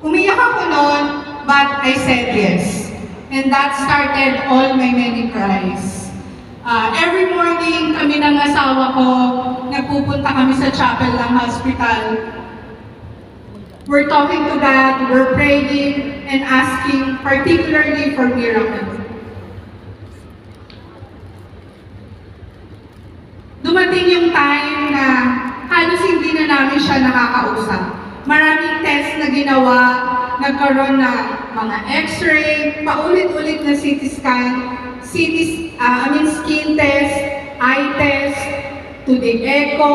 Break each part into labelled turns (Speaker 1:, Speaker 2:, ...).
Speaker 1: Umiyak ako noon, but I said yes. And that started all my many cries. Every morning, kami ng asawa ko, nagpupunta kami sa chapel ng hospital. We're talking to God, we're praying, and asking particularly for miracle. Dumating yung time na halos hindi na namin siya nakakausap. Maraming test na ginawa, nagkaroon ng mga x-ray, paulit-ulit na CT scan, skin test, eye test, to the echo,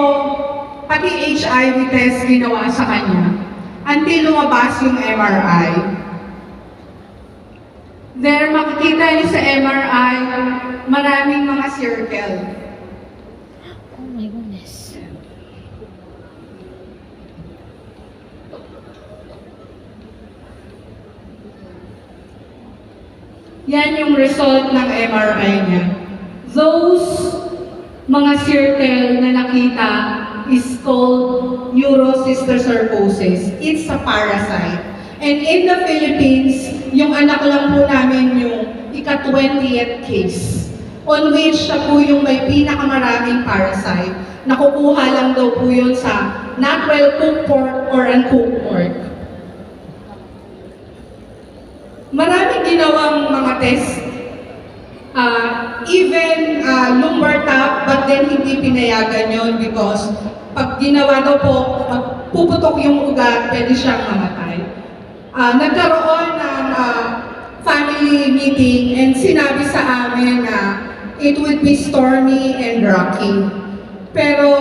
Speaker 1: pati HIV test ginawa sa kanya. Until lumabas yung MRI. There, makikita niyo sa MRI, maraming mga circle.
Speaker 2: Oh my goodness.
Speaker 1: Yan yung result ng MRI niya. Those mga circle na nakita is called neurocysticercosis. It's a parasite. And in the Philippines, yung anak lang po namin yung ika-20th case, on which siya po yung may pinakamaraming parasite. Nakukuha lang daw po yun sa not well cooked pork or uncooked pork. Maraming ginawang mga test, even lumbar tap, but then hindi pinayagan yun because pag ginawa daw po, puputok yung ugat, pwede siyang mamatay. Nagkaroon ng family meeting and sinabi sa amin na it would be stormy and rocky. Pero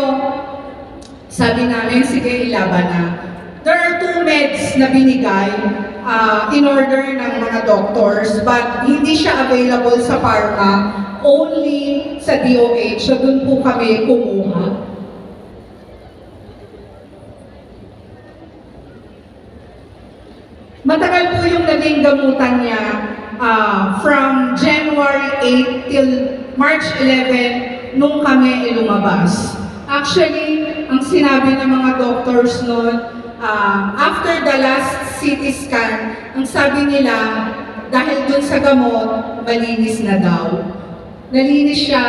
Speaker 1: sabi namin, sige, ilaban na. There are 2 meds na binigay in order ng mga doctors, but hindi siya available sa pharma, only sa DOH. So doon po kami kumuha. Matagal po yung naging gamutan niya from January 8 till March 11 nung kami lumabas. Actually, ang sinabi ng mga doctors noon, after the last CT scan, ang sabi nila, dahil dun sa gamot, malinis na daw. Nalinis siya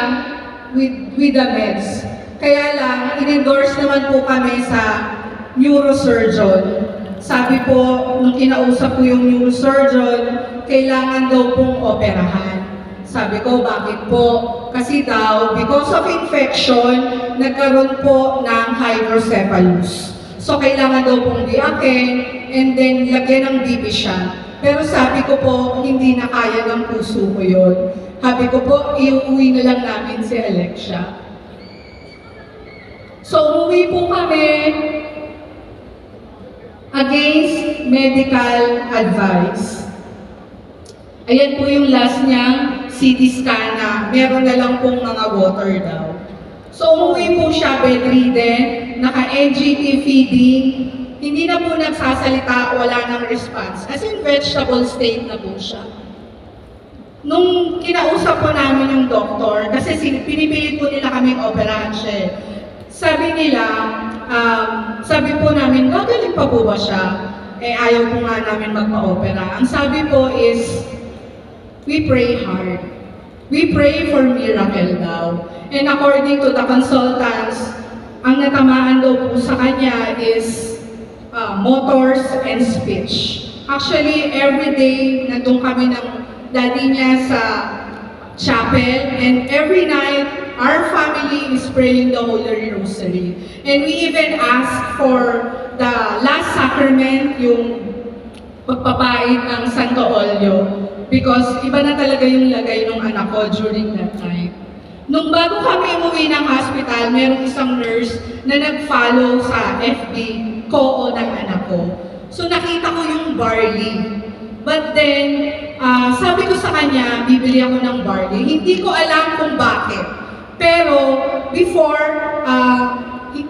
Speaker 1: with the meds. Kaya lang, in-endorse naman po kami sa neurosurgeon. Sabi po, nung kinausap ko yung neurosurgeon, kailangan daw pong operahan. Sabi ko, bakit po? Kasi daw, because of infection, nagkaroon po ng hydrocephalus. So, kailangan daw pong diakin, and then lagyan ng BP siya. Pero sabi ko po, hindi na kaya ng puso ko yun. Sabi ko po, iuwi na lang namin si Alexia. So, umuwi po kami against medical advice. Ayan po yung last niyang CT scan na meron na lang pong mga water daw. So, umuwi po siya bedridden, naka-NGT feeding, hindi na po nagsasalita, wala nang response. As in, vegetable state na po siya. Nung kinausap po namin yung doktor, kasi pinipilit po nila kaming operahan siya. Sabi nila, sabi po namin, gagaling pa po ba siya? Eh, ayaw po nga namin magpa-opera. Ang sabi po is, we pray hard. We pray for miracle daw. And according to the consultants, ang natamaan daw po sa kanya is motors and speech. Actually, every day, nandun kami ng daddy niya sa chapel, and every night, our family is praying the Holy Rosary. And we even ask for the last sacrament, yung pagpapait ng Santo Olio, because iba na talaga yung lagay ng anak ko during that time. Nung bago kami umuwi ng hospital, mayroong isang nurse na nag-follow sa FB ko ng anak ko. So nakita ko yung barley. But then, sabi ko sa kanya, bibili ako ng barley. Hindi ko alam kung bakit. Pero, before,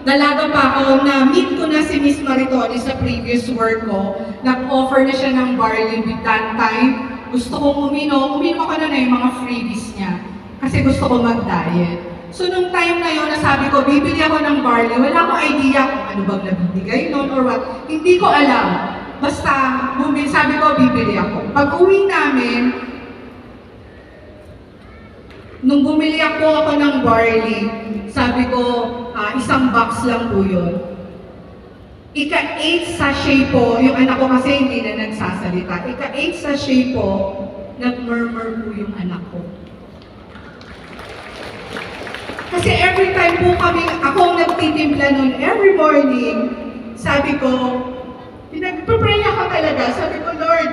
Speaker 1: dalaga pa ako, na-meet ko na si Miss Maritoni sa previous work ko. Nag-offer na siya ng barley with that time. Gusto kong uminom ako na yung mga freebies niya. Kasi gusto ko mag-diet. So, nung time na yun, nasabi ko, bibili ako ng barley. Wala akong idea kung ano bang nabibigay noon or what. Hindi ko alam. basta, sabi ko, bibili ako. Pag uwi namin, nung bumili ako ng barley, sabi ko, isang box lang po yun. Ika-8 sachet po, yung anak ko kasi hindi na nagsasalita. Ika-8 sachet po, nag-murmur po yung anak ko. Kasi every time po kami, ako nagtitimpla nun, every morning, sabi ko, pinagpapray ako talaga. Sabi ko, Lord,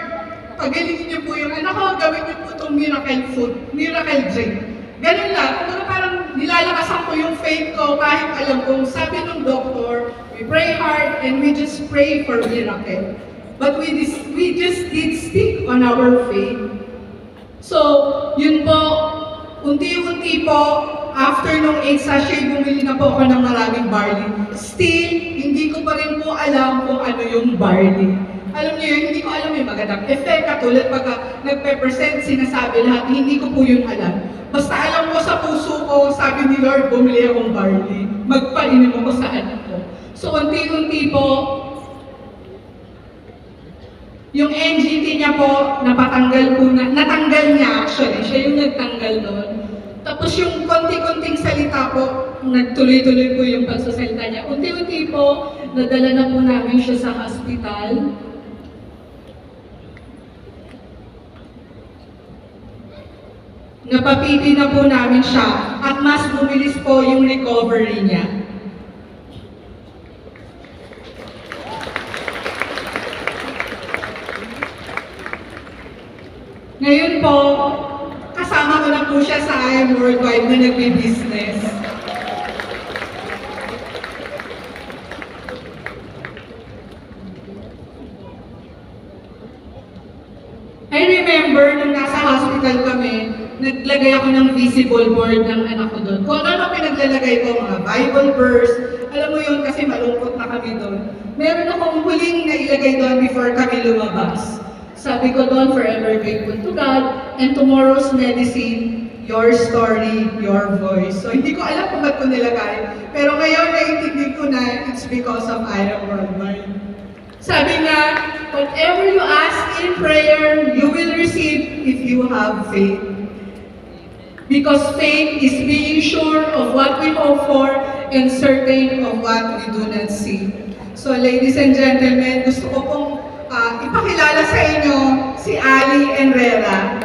Speaker 1: pagalingin niyo po yung anak ko, gawin niyo po itong miracle food, miracle drink. Ganun lang. Kung parang nilalakasan ko yung faith ko kahit alam kong sabi ng doctor, we pray hard and we just pray for miracle. But we just did stick on our faith. So, yun po, unti-unti po, after nung 8 sachet, bumili na po ako ng maraming barley. Still, hindi ko pa rin po alam kung ano yung barley. Alam niyo yun, hindi ko alam yung magandang effect. Katulad pagka nagpe-present, sinasabi lahat, hindi ko po yun alam. Basta alam ko sa puso ko, sabi ni Lord, bumili akong barley. Magpainom ako sa anak ko. So, unti-unti po, yung NGT niya po, natanggal niya actually. Siya yung nagtanggal doon. Tapos yung konti-konting salita po, nagtuloy-tuloy po yung pagsasalita niya. Unti-unti po, nadala na po namin siya sa hospital. Napapiti na po namin siya at mas bumilis po yung recovery niya. Ngayon po, kasama ko na po siya sa IM Worldwide na nagbe-business. I remember nung nasa hospital kami, naglagay ako ng visible board ng anak ko doon. Kung ano pinaglalagay ko, mga Bible verse, alam mo yun kasi malungkot na kami doon. Meron akong huling na ilagay doon before kami lumabas. Sabi ko doon, forever grateful to God, and tomorrow's medicine, your story, your voice. So hindi ko alam kung ba't ko nilagay. Pero ngayon, naiintindihan ko na it's because of IRA Worldwide. Sabi nga, whatever you ask in prayer, you will receive if you have faith. Because faith is being sure of what we hope for and certain of what we do not see. So ladies and gentlemen, gusto ko pong ipakilala sa inyo si Ali Enrera.